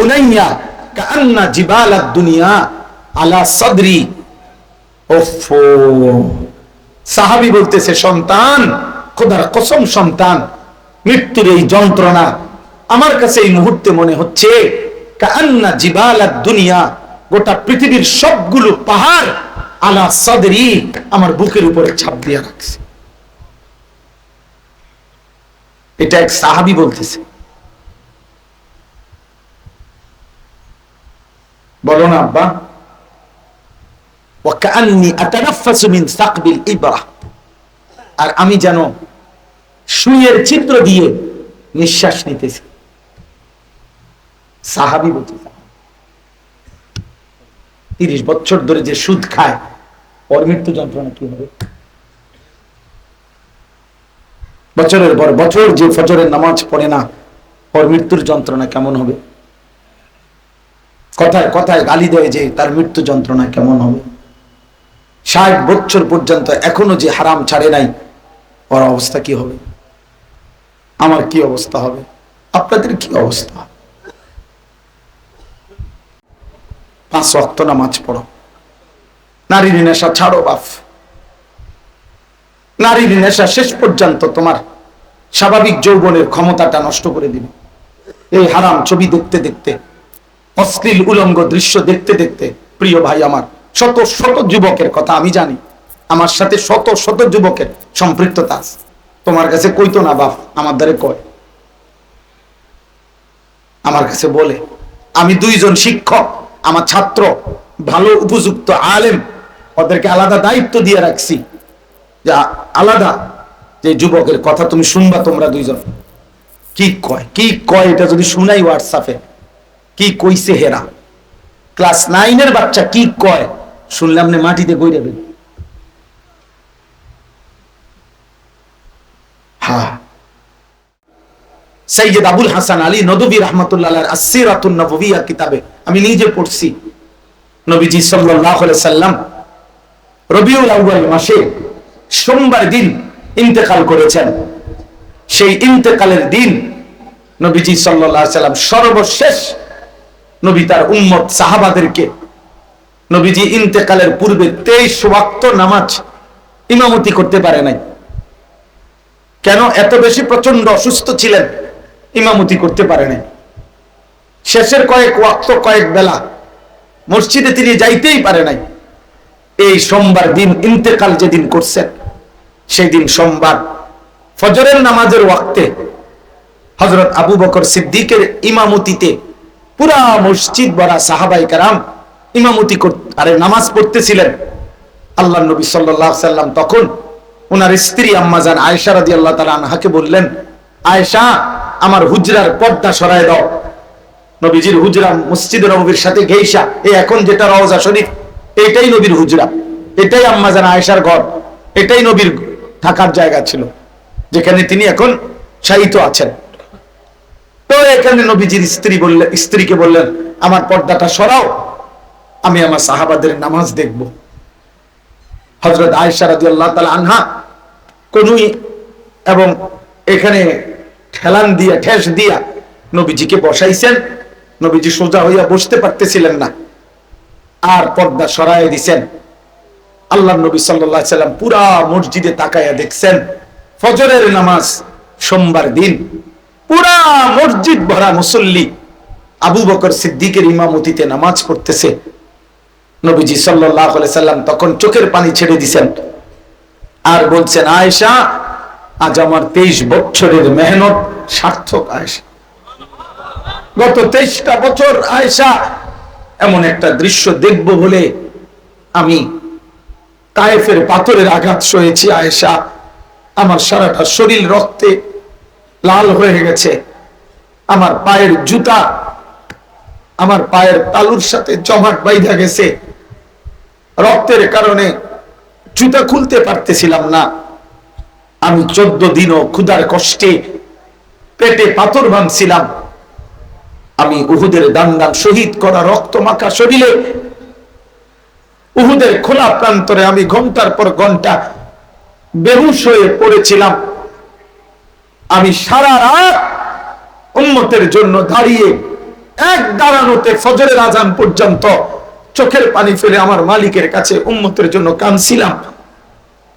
বুনাইয়া কাআন্না জিবালাদ দুনিয়া আলা সাদরি। ওফো, সাহাবী বলতেছে, সন্তান, খোদার কসম সন্তান, মৃত্যুর এই যন্ত্রণা আমার কাছে এই মুহূর্তে মনে হচ্ছে কাআন্না জিবালাদ দুনিয়া, গোটা পৃথিবীর সবগুলো পাহাড় আলা সাদরি, আমার বুকের উপরে ছাপ দিয়ে রাখছে। এটা এক সাহাবী বলতেছে। বলো না আব্বা। ওয়াকান্নি আতানাফাসু মিন সাকবিল ইবরা, আর আমি যেন সুইয়ের ছিদ্র দিয়ে নিঃশ্বাস নিতেছি। সাহাবী বলতেছে 30 বছর ধরে যে সুদ খায়, ওর মৃত্যু যন্ত্রণা কি হবে? বছরের পর বছর যে ফজরের নামাজ পড়ে না, ওর মৃত্যুর যন্ত্রণা কেমন হবে? কথায় কথায় গালি দেয় যে তার মৃত্যু যন্ত্রণা কেমন হবে? 60 বছর পর্যন্ত এখনো যে হারাম ছাড়ে নাই, ওর অবস্থা কি হবে? আমার কি অবস্থা হবে? আপনাদের কি অবস্থা? 5 ওয়াক্ত নামাজ পড়ো, নারীর নেশা ছাড়ো বাপ। নারীর নেশা শেষ পর্যন্ত তোমার স্বাভাবিক যৌবনের ক্ষমতাটা নষ্ট করে দিবে। এই হারাম ছবি দেখতে দেখতে, অশ্লীল উলঙ্গ দৃশ্য দেখতে দেখতে, প্রিয় ভাই আমার, শত শত যুবকের কথা আমি জানি, আমার সাথে শত শত যুবকের সম্পৃক্ততা আছে। তোমার কাছে কইতো না বাপ, আমার দ্বারে কয়, আমার কাছে বলে। আমি 2 জন শিক্ষক, আমার ছাত্র ভালো উপযুক্ত আলেম, ওদেরকে আলাদা দায়িত্ব দিয়ে রাখছি, যা আলাদা যে যুবকের কথা তুমি শুনবা তোমরা 2 জন। কি কয় কি কয় এটা যদি শুনাই হোয়াটসঅ্যাপে, কি কইছে হেরা, ক্লাস 9 এর বাচ্চা কি কয় শুনলাম না, মাটিতে গই যাবে। হ্যাঁ, সৈয়দ আবুল হাসান আলী নদভী রাহমাতুল্লাহ আলাইহির আসসিরাতুন নববিয়্যা কিতাবে আমি নিজে পড়ছি, নবীজি সাল্লাল্লাহু আলাইহি সাল্লাম রবিউল আউয়াল মাসে সোমবার দিন ইন্তেকাল করেছেন। সেই ইন্তেকালের দিন নবীজি সাল্লাল্লাহু আলাইহি সাল্লাম সর্বশেষ নবী তার উম্মত সাহাবাদেরকে নবীজি ইন্তেকালের পূর্বে 23 ওয়াক্ত নামাজ ইমামতি করতে পারে নাই। কেন? এত বেশি প্রচন্ড অসুস্থ ছিলেন, ইমামতি করতে পারে নাই। শেষের কয়েক ওয়াক্ত, কয়েক বেলা মসজিদে তিনি যাইতেই পারে নাই। এই সোমবার দিন ইন্তেকাল যেদিন করছেন, সেই দিন সোমবার ফজরের নামাজের ওয়াক্তে হযরত আবু বকর সিদ্দিকের ইমামতিতে পুরা মসজিদ ভরা সাহাবায়ে কেরাম ইমামতি নামাজ পড়তেছিলেন। আল্লাহর নবী সাল্লাল্লাহু আলাইহি সাল্লাম তখন ওনার স্ত্রী আম্মা জান আয়েশা রাদিয়াল্লাহু তাআলা আনহাকে বললেন, আয়েশা, আমার হুজরার পর্দা সরায় দাও। নবীজির হুজরা মসজিদে নববীর সাথে ঘেইসা, এই এখন যেটা রওজা শরীফ, এটাই নবীর হুজরা, এটাই আম্মা জান আয়েশার ঘর, এটাই নবীর থাকার জায়গা ছিল, যেখানে তিনি এখন শায়িত আছেন। তো এখানে নবীজির স্ত্রীকে বললেন, আমার পর্দাটা সরাও, আমি আমার সাহাবাদের নামাজ দেখব। হযরত আয়েশা রাদিয়াল্লাহু তাআলা আনহা কনুই এবং এখানে ঠেস দিয়া নবীজিকে বসাইছেন। নবীজি সোজা হইয়া বসতে পারতেছিলেন না, আর পর্দা সরায় দিছেন। আল্লাহর নবী সাল্লাল্লাহু আলাইহি সাল্লাম পুরা মসজিদে তাকায়া দেখছেন, ফজরের নামাজ সোমবার দিন পুরা মসজিদ ভরা মুসল্লি আবু বকর সিদ্দিকের ইমামতিতে নামাজ পড়তেছে। নবীজি সাল্লাল্লাহু আলাইহি সাল্লাম তখন চোখের পানি ছেড়ে দিছেন আর বলছেন, আয়েশা, আজ আমার 23 বছরের মেহনত সার্থক। আয়েশা, গত 23টা বছর আয়েশা এমন একটা দৃশ্য দেখব বলে আমি তায়েফের পাথরের আঘাত সয়েছি। আয়েশা, আমার সারাটা শরীর রক্তে লাল হয়ে গেছে, আমার পায়ের জুতা আমার পায়ের তালুর সাথে জমাট বাইধা গেছে, রক্তের কারণে জুতা খুলতে পারতেছিলাম না। আমি 14 দিনও ক্ষুধার কষ্টে পেটে পাথর ভাঙছিলাম। আমি উহুদের দান শহীদ করা রক্ত মাখা শরীরে, উহুদের খোলা প্রান্তরে আমি ঘন্টার পর ঘন্টা বেহুশ হয়ে পড়েছিলাম। আমি সারা রাত উম্মতের জন্য দাঁড়িয়ে এক দাঁড়ানোতে ফজরের আজান পর্যন্ত চোখের পানি ফেলে আমার মালিকের কাছে উম্মতের জন্য কাঁদছিলাম।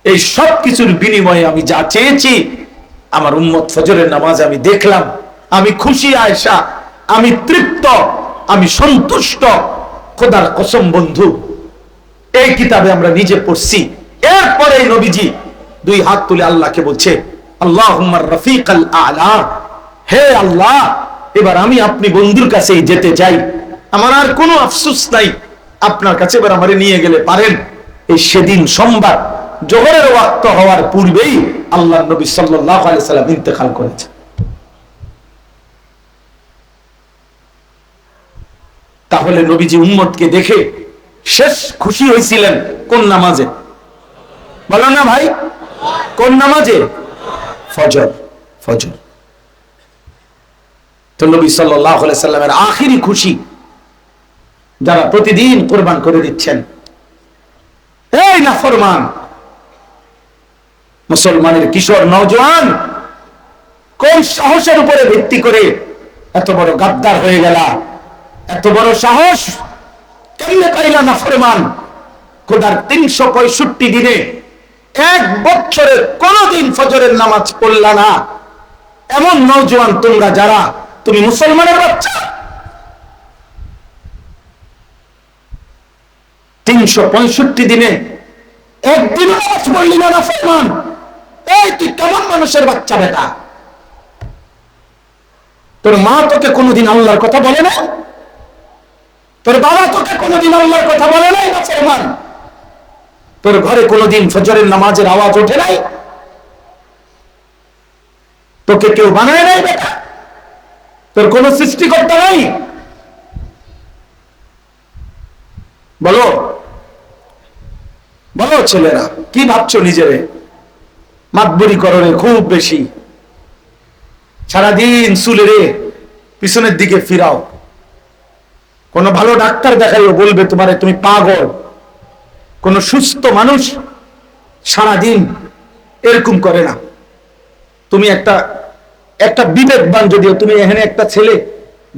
এই সব কিছুর বিনিময়ে আমি যা চেয়েছি, আমার উম্মত ফজরের নামাজ আমি দেখলাম, আমি খুশি আয়েশা, আমি তৃপ্ত, আমি সন্তুষ্ট। খোদার কসম বন্ধু, এই কিতাবে আমরা নিজে পড়ছি। এরপরে নবীজি দুই হাত তুলে আল্লাহকে বলছে, আল্লাহুম্মা রাফিকাল আলা, হে আল্লাহ, এবার আমি আপনি বন্ধুর কাছেই যেতে চাই, আমার আর কোনো আফসোস নাই, আপনার কাছে এবার আমারে নিয়ে গেলে পারেন। এই সেদিন সোমবার জোহরের ওয়াক্ত হওয়ার পূর্বেই আল্লাহ নবী সাল্লাল্লাহু আলাইহি সাল্লাম ইন্তেকাল করেছে। তাহলে নবীজি উম্মতকে দেখে শেষ খুশি হয়েছিলেন কোন নামাজে? বলো না ভাই, কোন নামাজে? ফজর। ফজর তো নবী সাল্লাল্লাহু আলাইহি সাল্লামের আখিরি খুশি যারা প্রতিদিন কুরবান করে দিচ্ছেন। এই নাফরমান মুসলমানের কিশোর নওজোয়ান, কোন সাহসের উপরে ভিত্তি করে এত বড় গাদ্দার হয়ে গেলা? এত বড় সাহস কেমনে পাইলা নাফরমান? খোদার 365 দিনে এক বছরের কোনদিন ফজরের নামাজ পড়লা না এমন নওজোয়ান তোমরা যারা, তুমি মুসলমানের বাচ্চা। 365 দিনে একদিন নামাজ পড়লি না নাফরমান, এই তুই কেমন মানুষের বাচ্চা বেটা? তোর মা তোকে কোনোদিন আল্লাহর কথা বলে না? তোর বাবা তোকে কোনোদিন আল্লাহর কথা বলে নাই নাফরমান? তোর ঘরে কোনোদিন ফজরের নামাজের আওয়াজ ওঠে নাই? তোকে কেউ বানায় নাই বেটা? তোর কোন সৃষ্টিকর্তা নাই? বলো বলো ছেলেরা, কি ভাবছো নিজেরে? মাতবরি করো খুব বেশি, সারাদিন চুলেরে পিছনের দিকে ফিরাও। কোন ভালো ডাক্তার দেখাইও, বলবে তোমারে তুমি পাগল। কোন সুস্থ মানুষ সারাদিন এরকম করে না। তুমি একটা একটা বিবেকবান, যদিও তুমি এখানে একটা ছেলে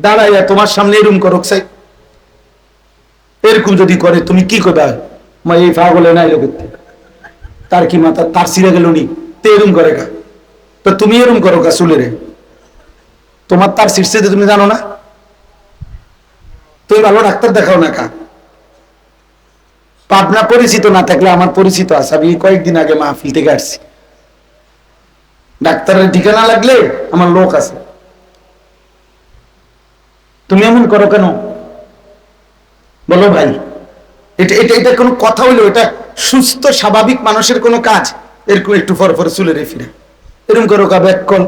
দাঁড়াইয়া তোমার সামনে এরকম করো, এরকম যদি করে তুমি কি করবে? মা এই পাগলে নাই লোক, তার কি মাথা তার ছিঁড়ে গেল নি, তো এরকম করে কা? তো তুমি এরকম করো কা চুলেরে? তোমার তার ছিঁড়ছে তুমি জানো না? তুমি ভালো ডাক্তার দেখাও না কা? পাবনা পরিচিত না থাকলে আমার পরিচিত আছে, আমি কয়েকদিন আগে মাহফিল থেকে আসছি। ডাক্তারের ঠিকানা লাগলে আমার লোক আছে। তুমি এমন করো কেন বলো ভাই? এটা এটা এটা কোনো কথা হইলো? এটা সুস্থ স্বাভাবিক মানুষের কোনো কাজ? এরকম একটু পর পর চুলে ফিরে এরকম করো কা? Back call.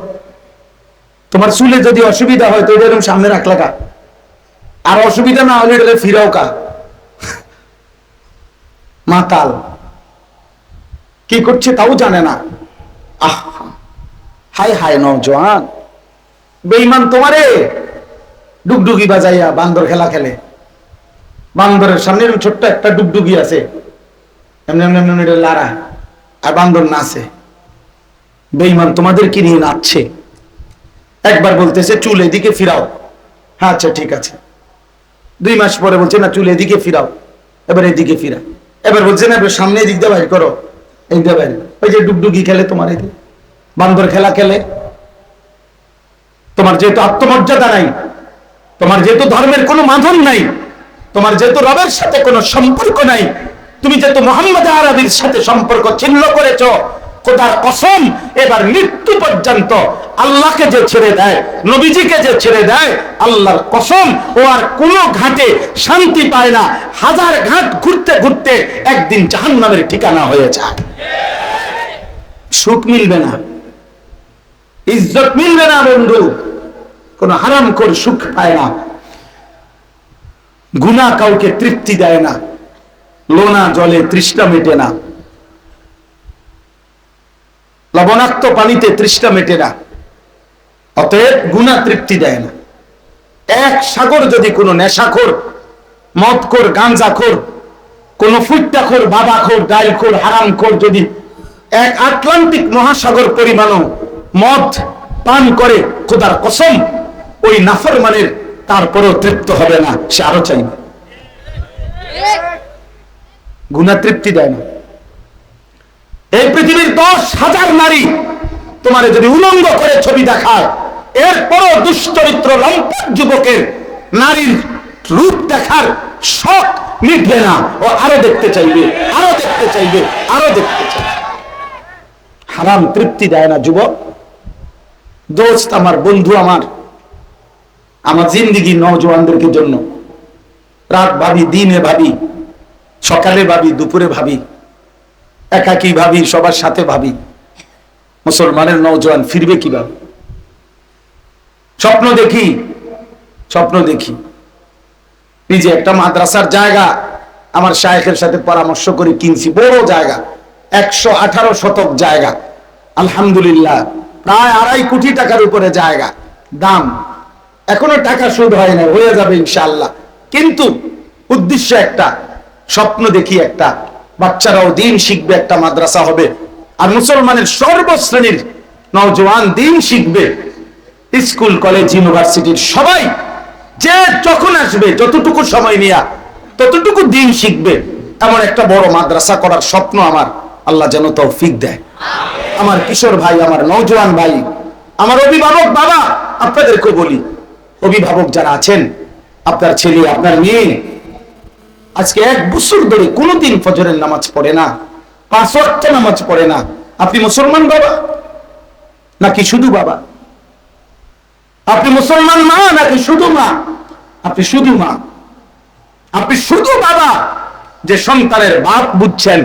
তোমার চুলে যদি অসুবিধা হয় তো এরকম সামনে রাখলা কা? আর অসুবিধা না হলে এটা ফিরাও কা? মাতাল কি করছে তাও জানে না। আহ হাই হাই নওজোয়ান বেঈমান, তোমারে ডুগডুগি বাজাইয়া বান্দর খেলা খেলে। বান্দরের সামনে ছোট্ট একটা ডুগডুগি আছে, এমনি এমনি এমনি লারা, আর বান্দর নাচে। বেঈমান তোমাদেরকে নিয়ে নাচছে। একবার বলতেছে চুল এদিকে ফিরাও, হ্যাঁ আচ্ছা ঠিক আছে। 2 মাস পরে বলছে না চুল এদিকে ফিরাও, এবার এদিকে ফিরা। এবার বলছে না এবার সামনে এদিক দিয়ে বাইর করো, এই দিয়ে বাইর। ওই যে ডুগডুগি খেলে তোমার, এদিকে বান্দর খেলা খেলে। তোমার যেহেতু আত্মমর্যাদা নাই, তোমার যেহেতু ধর্মের কোনো মাধন নাই, তোমার যেহেতু রবের সাথে কোনো সম্পর্ক নাই, তুমি যেহেতু মুহাম্মদ আরবির সাথে সম্পর্ক ছিন্ন করেছো, খোদার কসম এবার মৃত্যু পর্যন্ত আল্লাহকে যে ছেড়ে দেয়, নবীজিকে যে ছেড়ে দেয়, আল্লাহর কসম ও আর কোনো ঘাটে শান্তি পায় না। 1000 ঘাট ঘুরতে ঘুরতে একদিন জাহান্নামের ঠিকানা হয়ে যায়। সুখ মিলবে না, ইজ্জত মিলবে না বন্ধু। কোন হারামখোর সুখ পায় না, গুনাহ কাউকে তৃপ্তি দেয় না, লোনা জলে তৃষ্ণা মেটে না, লবণাক্ত পানিতে তৃষ্ণা মেটে না। অতএব গুনাহ তৃপ্তি দেয় না। এক সাগর যদি কোনো নেশাখোর, মদখোর, গাঞ্জাখোর, কোন ফুট্টাখোর, বাবাখোর, ডাইলখোর, হারামখোর যদি এক আটলান্টিক মহাসাগর পরিমাণও মদ পান করে, খোদার কসম ওই নাফরমানের তারপরেও তৃপ্ত হবে না, সে আরো চাইবে। গুনাহ তৃপ্তি দেয় না। এই পৃথিবীর 10,000 নারী তোমার যদি উলঙ্গ করে ছবি দেখায়, এরপরও দুশ্চরিত্র লম্পট যুবকের নারীর রূপ দেখার শখ মিটবে না, ও আরো দেখতে চাইবে, আরো দেখতে চাইবে, আরো দেখতে চাইবে। হারাম তৃপ্তি দেয় না যুবক। দোস্ত আমার, বন্ধু আমার, আমার জিন্দিগি নওজওয়ানদেরকে জন্য। রাত ভাবি, দিনে ভাবি, সকালে ভাবি, দুপুরে ভাবি, একাকী ভাবি, সবার সাথে ভাবি, মুসলমানের নওজওয়ান ফিরবে কিভাবে। স্বপ্ন দেখি, স্বপ্ন দেখি নিজে একটা মাদ্রাসার জায়গা আমার শায়েখের সাথে পরামর্শ করে কিনছি, বড় জায়গা, 118 শতক জায়গা, আলহামদুলিল্লাহ, প্রায় 2.5 কোটি টাকার উপরে জায়গা দাম। এখনো টাকা শোধ হয় না, হয়ে যাবে ইনশাআল্লাহ। কিন্তু উদ্দেশ্য একটা, স্বপ্ন দেখি একটা, বাচ্চারাও দিন শিখবে, একটা মাদ্রাসা হবে, আর মুসলমানের সর্বশ্রেণীর নওজওয়ান দিন শিখবে। স্কুল, কলেজ, ইউনিভার্সিটির সবাই যে যখন আসবে, যতটুকু সময় নিয়ে ততটুকু দিন শিখবে, এমন একটা বড় মাদ্রাসা করার স্বপ্ন আমার। আল্লাহ যেন তৌফিক দেয়। আমার কিশোর ভাই, আমার নওজওয়ান ভাই, আমার অভিভাবক বাবা, আপনাদেরকে বলি, অভিভাবক যারা আছেন, আপনার ছেলে, আপনার মেয়ে আজকে 1 বছর ধরে কোনোদিন ফজরের নামাজ পড়ে না, 5 ওয়াক্ত নামাজ পড়ে না, আপনি মুসলমান বাবা নাকি শুধু বাবা? আপনি মুসলমান মা নাকি শুধু মা? আপনি শুধু মা, আপনি শুধু বাবা। যে সন্তানের বাপ বুঝছেন,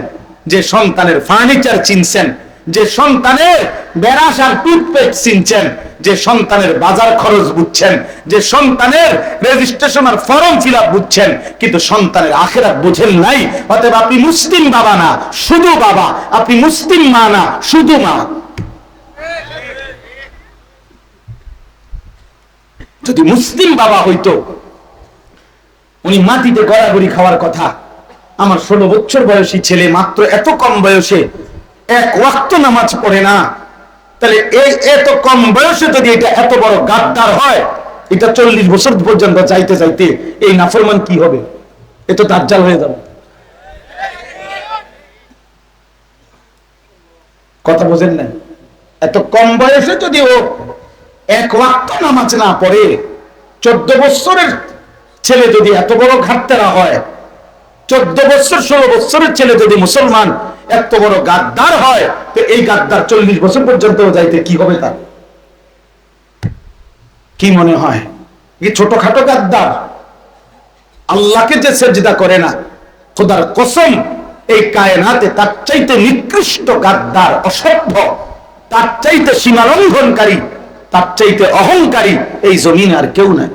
যে সন্তানের ফার্নিচার চিনছেন, যে সন্তানের বেরাস আর টুথপেস্ট চিনছেন, যে সন্তানের বাজার খরচ বুঝছেন, যে সন্তানের রেজিস্ট্রেশন আর ফর্ম ফিল আপ বুঝছেন, কিন্তু সন্তানের আখিরাত বুঝেন নাই। অতএব আপনি মুসলিম বাবা না, শুধু বাবা। আপনি মুসলিম মা না, শুধু মা। যদি মুসলিম বাবা হইতো, উনি মাটিতে গড়াগড়ি খাওয়ার কথা। আমার 16 বছর বয়সী ছেলে মাত্র এত কম বয়সে 1 ওয়াক্ত নামাজ পড়ে না, তাহলে এই এত কম বয়সে যদি এটা এত বড় গাদ্দার হয়, এটা 40 বছর পর্যন্ত যাইতে যাইতে এই নাফরমান কি হবে? এ তো দাজ্জাল হয়ে যাবে। কথা বোঝেন না? এত কম বয়সে যদি ও 1 ওয়াক্ত নামাজ না পড়ে, 14 বছরের ছেলে যদি এত বড় ঘাটতেরা হয়, 14 বছর 16 বছরের ছেলে যদি মুসলমান এত বড় গাদ্দার হয়, তো এই গাদ্দার 40 বছর পর্যন্ত যাইতে কি হবে তার? কি মনে হয় কি ছোটখাটো গাদ্দার? আল্লাহকে যে সেজদা করে না, খোদার কসম, এই কায়নাতে তার চাইতে নিকৃষ্ট গাদ্দার, অসভ্য, তার চাইতে সীমালঙ্ঘনকারী, তার চাইতে অহংকারী এই জমিন আর কেউ নাই।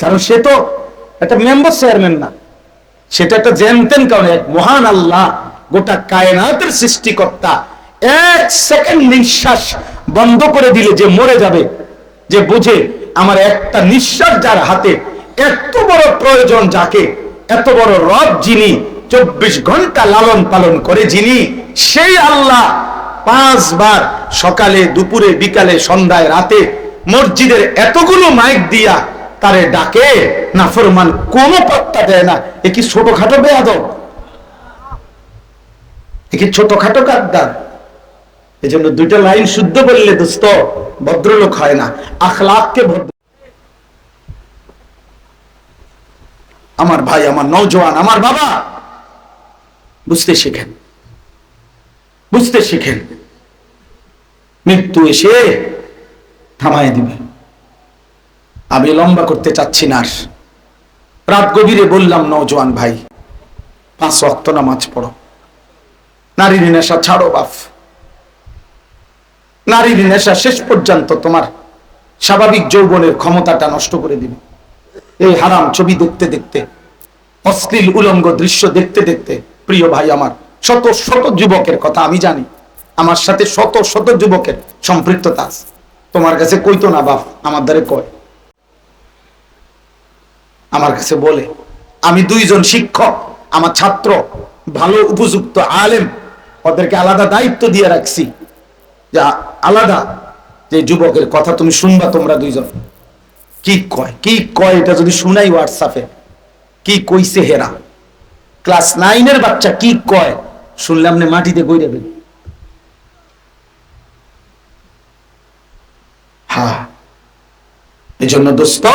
কারণ সে তো একটা মেম্বার চেয়ারম্যান না, সেটা একটা জেনতেন, কারণ এক মহান আল্লাহ, গোটা কায়নাতের সৃষ্টিকর্তা, 1 সেকেন্ড নিঃশ্বাস বন্ধ করে দিলে যে মরে যাবে, যে বুঝে আমার একটা নিঃশ্বাস যার হাতে, এত বড় প্রয়োজন যাকে, এত বড় রব যিনি 24 ঘন্টা লালন পালন করে যিনি, সেই আল্লাহ 5 বার সকালে, দুপুরে, বিকালে, সন্ধ্যায়, রাতে মসজিদের এতগুলো মাইক দিয়া তারে ডাকে, নাফরমান কোনো পাত্তা দেয় না। এ কি ছোটখাটো বেয়াদব? এ কি ছোটখাটো গাদ্দার? এই জন্য 2টা লাইন শুদ্ধ বললে দোস্ত ভদ্রলোক হয় না, আখলাককে ভদ্র। আমার ভাই, আমার নওজওয়ান, আমার বাবা, বুঝতে শিখেন, বুঝতে শিখেন। মৃত্যু এসে থামায় দিবে। আমি লম্বা করতে চাচ্ছি না। রাত গভীরে বললাম, নওজওয়ান ভাই, 5 ওয়াক্ত নামাজ পড়ো, নারীর নেশা ছাড়ো বাপ। নারীর নেশা শেষ পর্যন্ত তোমার স্বাভাবিক যৌবনের ক্ষমতাটা নষ্ট করে দিবে। এই হারাম ছবি দেখতে দেখতে, অশ্লীল উলঙ্গ দৃশ্য দেখতে দেখতে, প্রিয় ভাই আমার, শত শত যুবকের কথা আমি জানি, আমার সাথে শত শত যুবকের সম্পৃক্ততা আছে। তোমার কাছে কইতো না বাপ, আমার দ্বারে কয়, আমার কাছে বলে। আমি 2 জন শিক্ষক, আমার ছাত্র ভালো উপযুক্ত আলেম, ওদেরকে আলাদা দায়িত্ব দিয়ে রাখছি, যা আলাদা, যে যুবকের কথা তুমি শুনবা তোমরা 2 জন। কি কয় এটা যদি শুনাই হোয়াটসঅ্যাপে, কি কইছে হেরা, ক্লাস 9 এর বাচ্চা কি কয় শুনলাম না মাটিতে গই দেবেন। হ্যাঁ, এই জন্য দোস্ত,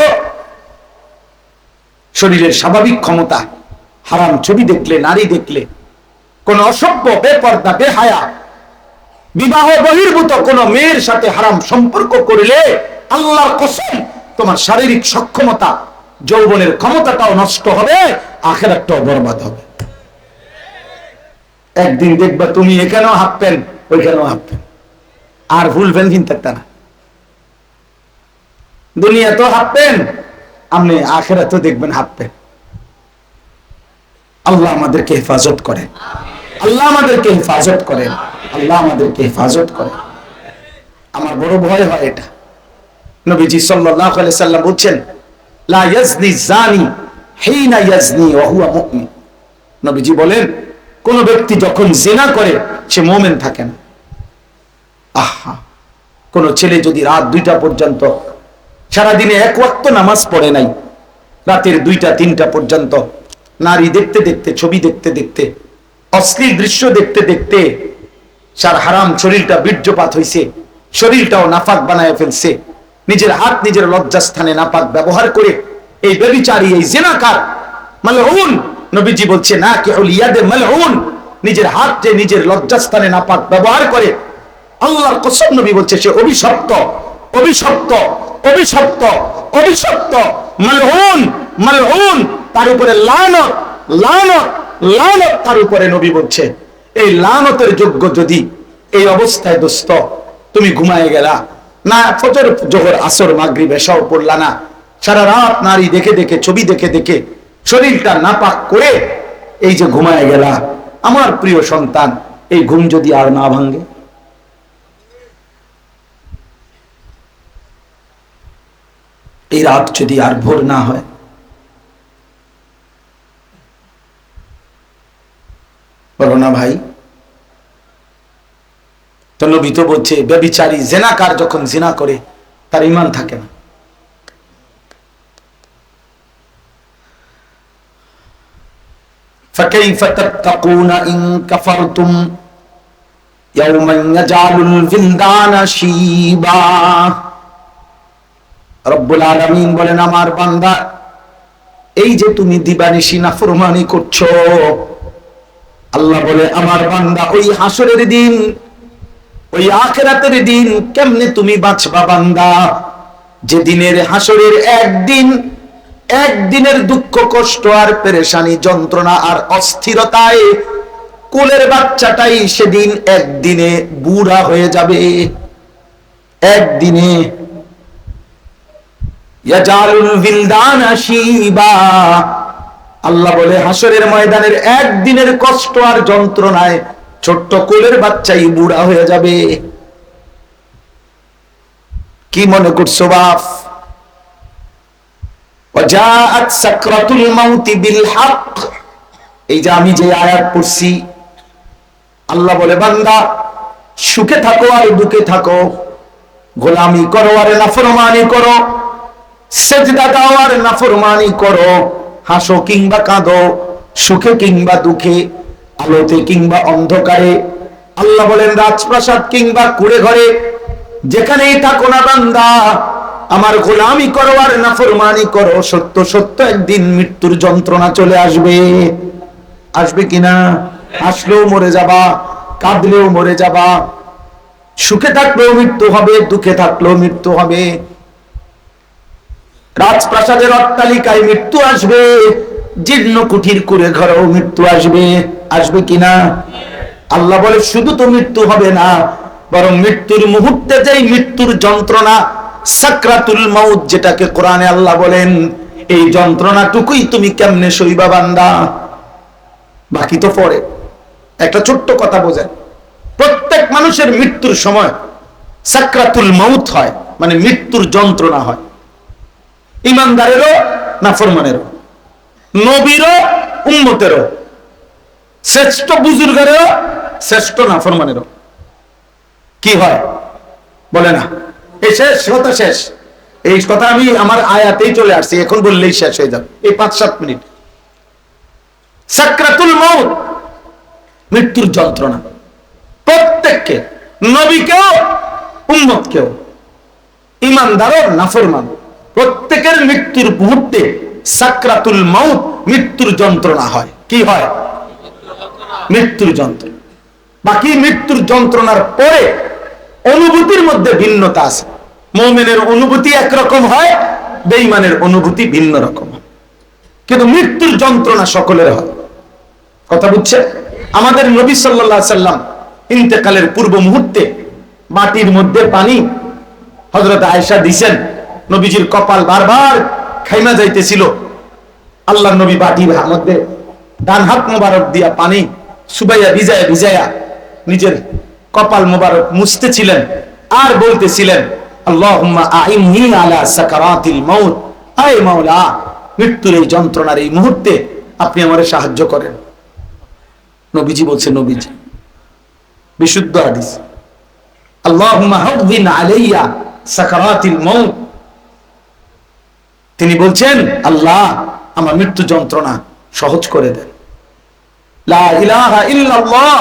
শরীরের স্বাভাবিক ক্ষমতা হারাম ছবি দেখলে, নারী দেখলে, কোন অসভ্য, বেপর্দা, বেহায়া, বিবাহ বহির্ভূত কোন মেয়ের সাথে হারাম সম্পর্ক করলে আল্লাহর কসম তোমার শারীরিক সক্ষমতা, যৌবনের ক্ষমতাটাও নষ্ট হবে, আখিরাতটাও বরবাদ হবে। একদিন দেখবা তুমি এখানেও হাঁপবেন, ওইখানেও হাঁপবেন, আর ভুলবেন চিন্তা না। দুনিয়া তো হাঁপবেন, আপনি আখিরাতেও দেখবেন হাঁপবেন। আল্লাহ আমাদেরকে হেফাজত করেন, আল্লাহ আমাদেরকে হেফাজত করেন, আল্লাহ আমাদেরকে হেফাজত করেন। আমার বড় ভয় হয় এটা। নবীজি সাল্লাল্লাহু আলাইহি সাল্লাম বলেন, লা ইয়াজনি জানি হিনা ইয়াজনি ওয়া হুয়া মুমিন। নবীজি বলেন, কোন ব্যক্তি যখন জিনা করে সে মুমিন থাকে না। আহা, কোন ছেলে যদি রাত 2টা পর্যন্ত, সারাদিনে এক ওয়াক্ত নামাজ পড়ে নাই, রাতের 2টা 3টা পর্যন্ত নারী দেখতে দেখতে, ছবি দেখতে দেখতে, অশ্লীল দৃশ্য দেখতে দেখতে সার হারাম শরীরটা বীর্যপাত হইছে, শরীরটাও নাপাক বানায় ফেলছে, নিজের হাত নিজের লজ্জাস্থানে নাপাক ব্যবহার করে এই ব্যভিচারী, এই জিনাকার মালউন, নবীজি বলছে না কি ইয়াদে মালউন, নিজের হাত যে নিজের লজ্জাস্থানে নাপাক ব্যবহার করে, আল্লাহর কসম নবী বলছে সে অভিশপ্ত, অভিশপ্ত, অভিশপ্ত, অভিশপ্ত, মালউন, মালউন, তার উপরে লানত, লানত, লানত তার উপরে। নবী বলছে এই লানতের যোগ্য যদি এই অবস্থায় দোস্ত তুমি ঘুমায় গেলা না, ফজর, জোহর, আসর, মাগরিব, এশাও পড়লা না, সারা রাত নারী দেখে দেখে, ছবি দেখে দেখে শরীরটা নাপাক করে এই যে ঘুমায় গেলা, আমার প্রিয় সন্তান, এই ঘুম যদি আর না ভাঙে, এই রাত যদি আর ভোর না হয়, বলো না ভাই? তো নবী তো বলছে ব্যভিচারী, জিনাকার যখন জিনা করে তার ঈমান থাকে না। فكيف تتقون إن كفرتم يوما يجعل الولدان شيبا। রব্বুল আলামিন বলেন, আমার বান্দা, এই যে তুমি দিবানিশি নাফরমানি করছো, আল্লাহ বলে আমার বান্দা, ওই হাসরের দিন, ওই আখিরাতের দিন কেমনে তুমি বাঁচবা বান্দা? যে দিনের হাসরের একদিন, একদিনের দুঃখ, কষ্ট আর পেরেশানি, যন্ত্রণা আর অস্থিরতায় কোলের বাচ্চাটাই সেদিন একদিনে বুড়া হয়ে যাবে। একদিনে ইয়াজালুল বিলদানা শিবা, আল্লাহ বলে হাসরের ময়দানের একদিনের কষ্ট আর যন্ত্রণায় ছোট্ট কোলের বাচ্চাই বুড়া হয়ে যাবে। কি মনে করছো বাপ? ওয়াজাআত সাকরাতুল মাউতি বিল হক, এই যে আমি যে আয়াত পড়ছি, আল্লাহ বলে বান্দা সুখে থাকো আর দুঃখে থাকো, গোলামি করো আর নাফরমানি করো, সেজদা দাও আর নাফরমানি করো, হাসো কিংবা কাঁদো, সুখে কিংবা দুঃখে, আলোতে কিংবা অন্ধকারে, আল্লাহ বলেন রাজপ্রাসাদ কিংবা কুড়ে ঘরে, যেখানেই থাকো না বান্দা, আমার গোলামি করো আর নাফরমানি করো, সত্য সত্য একদিন মৃত্যুর যন্ত্রণা চলে আসবে। আসবে কিনা? হাসলেও মরে যাবা, কাঁদলেও মরে যাবা, সুখে থাকলেও মৃত্যু হবে, দুঃখে থাকলেও মৃত্যু হবে। রাজপ্রাসাদের অট্টালিকায় মৃত্যু আসবে, জীর্ণ কুঠির কুড়ে ঘরেও মৃত্যু আসবে। আসবে কিনা? আল্লাহ বলে শুধু তো মৃত্যু হবে না, বরং মৃত্যুর মুহূর্তে যেই মৃত্যুর যন্ত্রণা, সাকরাতুল মাউত, যেটাকে কোরআনে আল্লাহ বলেন, এই যন্ত্রণাটুকুই তুমি কেমনে সইবা বান্দা? বাকি তো পরে। একটা ছোট্ট কথা বোঝেন, প্রত্যেক মানুষের মৃত্যুর সময় সাকরাতুল মাউত হয়, মানে মৃত্যুর যন্ত্রণা হয়। ইমানদারেরও নাফরমানেরও, নবীরও উম্মতেরও, শ্রেষ্ঠ বুজুর্গেরও শ্রেষ্ঠ নাফরমানেরও। কি হয় বলে না? এই শেষ, কথা শেষ, এই কথা আমি আমার আয়াতেই চলে আসছি, এখন বললেই শেষ হয়ে যাবে এই 5-7 মিনিট। সাকরাতুল মউত, মৃত্যুর যন্ত্রণা প্রত্যেককে, নবীকেও উম্মতকেও, ঈমানদার নাফরমান প্রত্যেকের মৃত্যুর মুহূর্তে সাকরাতুল মউত, মৃত্যুর যন্ত্রণা হয়। কি হয়? মৃত্যুর যন্ত্রণা। বাকি মৃত্যুর যন্ত্রণার পরে অনুভূতির মধ্যে ভিন্নতা আছে। মুমিনের অনুভূতি একরকম হয়, বেঈমানের অনুভূতি ভিন্ন রকম হয়, কিন্তু মৃত্যুর যন্ত্রণা সকলের হয়। কথা বুঝছে? আমাদের নবী সাল্লাল্লাহু আলাইহি সাল্লাম ইন্তেকালের পূর্ব মুহূর্তে মাটির মধ্যে পানি হযরত আয়েশা দিছেন, নবীজির কপাল বারবার খাইমা যাইতেছিল। আল্লাহর নবী বাটির মধ্যে ডান হাত মোবারক দিয়া পানি সুবাইয়া ভিজায়া ভিজায়া নিজের কপাল মোবারক মুছতেছিলেন আর বলতেছিলেন, আল্লাহুম্মা আইন্নী আলা সাকারাতিল মাউত, আয় মাওলা, মৃত্যুর এই যন্ত্রণার এই মুহূর্তে আপনি আমারে সাহায্য করেন। নবীজি বলছে, নবীজি বিশুদ্ধ হাদিস, আল্লাহুম্মা হাওবিন আলাইয়া সাকারাতিল মাউত, তিনি বলছেন, আল্লাহ আমার মৃত্যু যন্ত্রণা সহজ করে দেন। লা ইলাহা ইল্লাল্লাহ,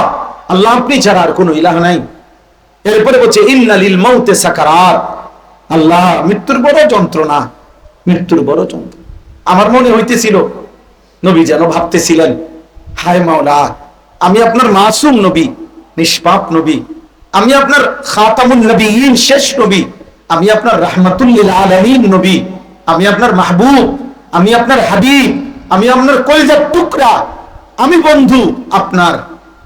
আল্লাহ আপনি ছাড়া আর কোনো ইলাহ নাই। এরপরে বলছে, ইন্না লিল মাউতে সাকারাত, আল্লাহ মৃত্যুর বড় যন্ত্রণা, মৃত্যুর বড় যন্ত্রণা। আমার মনে হইতেছিল নবী যেন ভাবতেছিলেন, হায় মাওলা, আমি আপনার মাসুম নবী, নিষ্পাপ নবী, আমি আপনার খাতামুন নবিয়্যিন, শেষ নবী, আমি আপনার রাহমাতুল লিল আলামিন নবী, আমি আপনার মাহবুব, আমি আপনার হাবিব, আমি আপনার কলিজার টুকরা, আমি বন্ধু আপনার।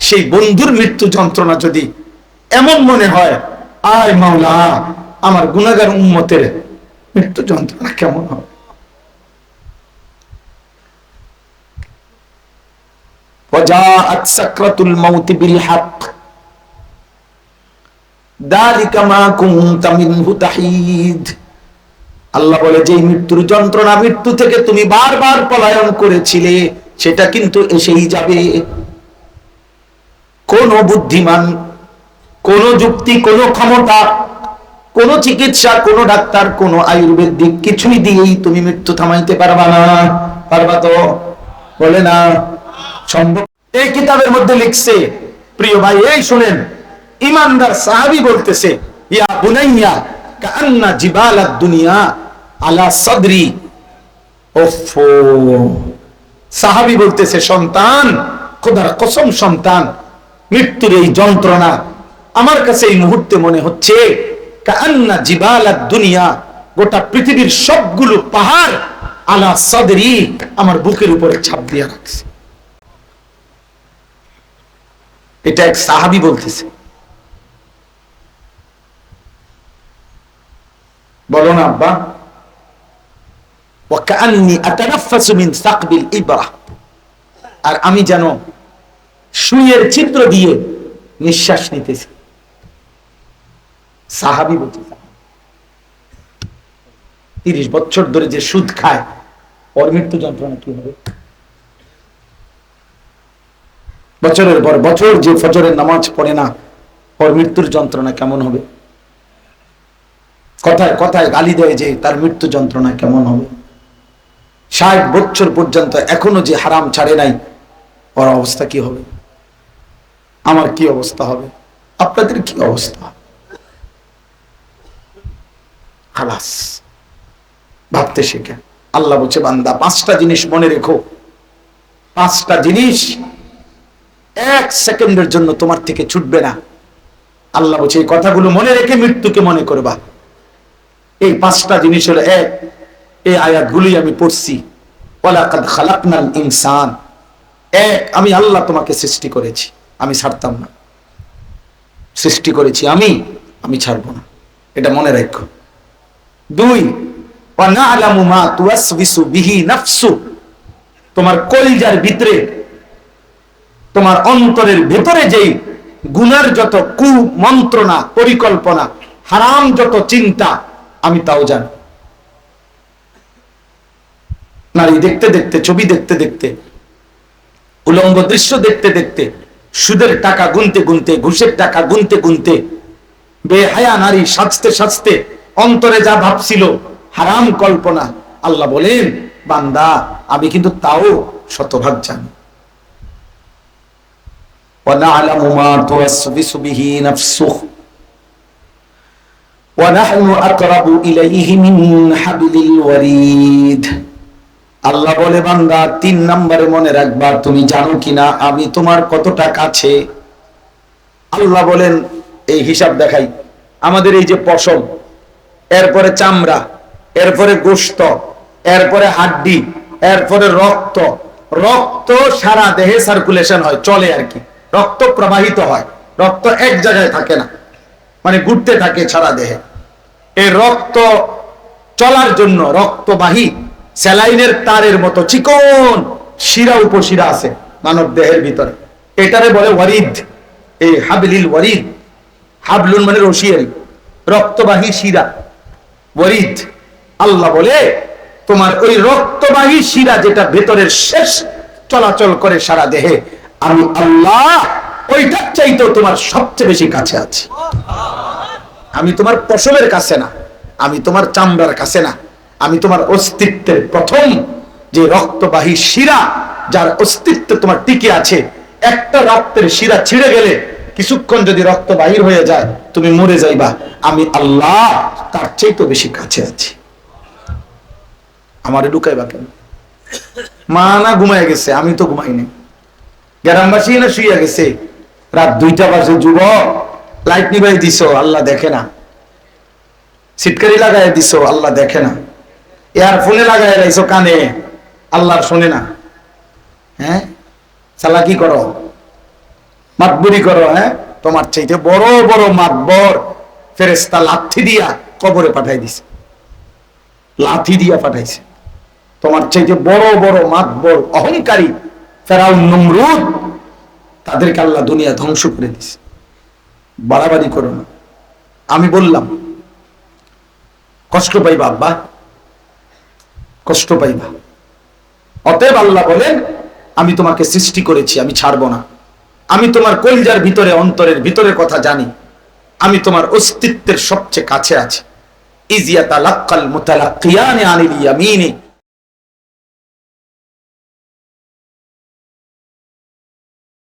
সেই বন্ধুর মৃত্যু যন্ত্রণা যদি এমন মনে হয়, আয় মাওলা আমার গুনাহগার উম্মতের মৃত্যু যন্ত্রণা কেমন হবে? ওয়াজাআত সাকরাতুল মাউত বিল হক যালিকা মা কুনতা মিনহু তাহিদ। আল্লাহ বলে, যে মৃত্যুর যন্ত্রণা, মৃত্যু থেকে তুমি বারবার পলায়ন করেছিলে, সেটা কিন্তু এসেই যাবে। কোন বুদ্ধিমান, কোন যুক্তি, কোন ক্ষমতা, কোন চিকিৎসা, কোন ডাক্তার, কোন আয়ুর্বেদিক কিছুই দিয়েই তুমি মৃত্যু থামাইতে পারবা না। পারবা তো? বলে না সম্ভব। এই কিতাবের মধ্যে লিখছে, প্রিয় ভাই এই শুনেন, ইমানদার সাহাবী বলতেছে, ইয়া বুনাইয়া কান্না জিবালাদ দুনিয়া আলা সাদরি। ওফো, সাহাবী বলতেছে, সন্তান, খোদার কসম সন্তান, মৃত্যুর এই যন্ত্রণা আমার কাছে এই মুহূর্তে মনে হচ্ছে কান্না জিবালাদ দুনিয়া, গোটা পৃথিবীর সবগুলো পাহাড় আলা সাদরি, আমার বুকের উপরে ছাপ দিয়ে রাখছে। এটা এক সাহাবী বলতেছে। বলো না আব্বা, ওয়াকান্নি আতানাফাসু মিন সাকবিল ইবরা, আর আমি যেন সুইয়ের ছিদ্র দিয়ে নিঃশ্বাস নিতেছি। সাহাবী বলতেছে, 30 বছর ধরে যে সুদ খায়, ওর মৃত্যু যন্ত্রণা কি হবে? বছরের পর বছর যে ফজরের নামাজ পড়ে না, ওর মৃত্যুর যন্ত্রণা কেমন হবে? কথায় কথায় গালি দেয় যে তার মৃত্যু যন্ত্রণা কেমন হবে? 60 বছর পর্যন্ত এখনো যে হারাম ছাড়ে নাই, ওর অবস্থা কি হবে? আমার কি অবস্থা হবে? আপনাদের কি অবস্থা? খালাস, ভাবতে শেখে। আল্লাহ বলছে, বান্দা 5টা জিনিস মনে রেখো, 5টা জিনিস 1 সেকেন্ডের জন্য তোমার থেকে ছুটবে না। আল্লাহ বলছে, এই কথাগুলো মনে রেখে মৃত্যুকে মনে করবা। এই 5টা জিনিস হলো, 1, এই আয়াতগুলোই আমি পড়ছি, ওয়ালাকাদ খালাকনাল ইনসান। 1, আমি আল্লাহ তোমাকে সৃষ্টি করেছি, আমি ছাড়তাম না। সৃষ্টি করেছি আমি ছাড়বো না, এটা মনে রাখো। 2, ওয়া না'লামু মা তুওয়াসবিসু বিহি নাফসু, তোমার কলিজার ভিতরে, তোমার অন্তরের ভেতরে যেই গুনার যত কুমন্ত্রণা, পরিকল্পনা, হারাম যত চিন্তা, আমি তাও জানি। নারী দেখতে দেখতে, ছবি দেখতে দেখতে, উলঙ্গ দৃশ্য দেখতে দেখতে, সুদের টাকা গুনতে গুনতে, ঘুষের টাকা গুনতে গুনতে, বেহায়া নারী সাজতে সাজতে, অন্তরে যা ভাবছিল হারাম কল্পনা, আল্লাহ বলেন বান্দা আমি কিন্তু তাও শতভাগ জানি। وَنَعْلَمُ مَا تُوَسْوِسُ بِهِ نَفْسُهُ وَنَحْنُ أَقْرَبُ إِلَيْهِ مِنْ حَبْلِ الْوَرِيدِ। আল্লাহ বলে বান্দা 3 নম্বরে মনে রাখবা, তুমি জানো কিনা আমি তোমার কতটা কাছে। আল্লাহ বলেন এই হিসাব দেখাই, আমাদের এই যে পশম, এরপরে চামড়া, এরপরে গোশত, এরপরে হাড্ডি, এরপরে রক্ত, রক্ত সারা দেহে সার্কুলেশন হয়, চলে আর কি, রক্ত প্রবাহিত হয়, রক্ত এক জায়গায় থাকে না, মানে ঘুরতে থাকে সারা দেহে। এই রক্ত চলার জন্য রক্তবাহী স্যালাইনের তারের মতো চিকন শিরা উপশিরা আছে মানব দেহের ভিতরে, এটারে বলে ওয়ারিদ। এই হাবলিল ওয়ারিদ, হাবলুন মানে রশিয়ারি, রক্তবাহী শিরা, ওয়ারিদ। আল্লাহ বলে তোমার ওই রক্তবাহী শিরা যেটা ভেতরের শেষ চলাচল করে সারা দেহে, আমি আল্লাহ ওইটার চাইতেও তোমার সবচেয়ে বেশি কাছে আছি। আমি তোমার পশমের কাছে না, আমি তোমার চামড়ার কাছে না, আমি তোমার অস্তিত্বের প্রথম যে রক্তবাহী শিরা, যার অস্তিত্ব তোমার টিকে আছে। একটা রক্তের শিরা ছিঁড়ে গেলে কিছুক্ষণ যদি রক্ত বাহির হয়ে যায় তুমি মরে যাইবা, আমি আল্লাহ তার চাইতে বেশি কাছে আছি। আমারে লুকাইবা কেন? মা না ঘুমায় গেছে, আমি তো ঘুমাইনি। গ্রামবাসী না শুইয়া গেছে, রাত 2টা বাজে, যুবক লাইট নিভাই দিছো, আল্লাহ দেখে না। সিটকারি লাগাই দিছো, আল্লাহ দেখে না। ইয়ারফোনে লাগাই রাইছো কানে, আল্লাহ শোনে না। হ্যাঁ, চালাকি করো, মাতবুরি করো। হ্যাঁ, তোমার চাইতে বড় বড় মাতবর ফেরেশতা লাঠি দিয়া কবরে পাঠাই দিছে, লাঠি দিয়া পাঠাইছে। তোমার চাইতে বড় বড় মাতবর অহংকারী ফেরাউন, নমরুদ, তাদেরকে আল্লাহ দুনিয়া ধ্বংস করে দিছে। বাড়াবাড়ি করো না। আমি বললাম কষ্ট পাইবা আব্বা, কষ্ট পাইবা। অতএব আল্লাহ বলেন আমি তোমাকে সৃষ্টি করেছি, আমি ছাড়বো না। আমি তোমার কলিজার ভিতরে, অন্তরের ভিতরের কথা জানি। আমি তোমার অস্তিত্বের সবচেয়ে কাছে আছি। ইয ইয়াতালাক্কাল মুতালাক্কিয়ানি আনিল ইয়ামিনি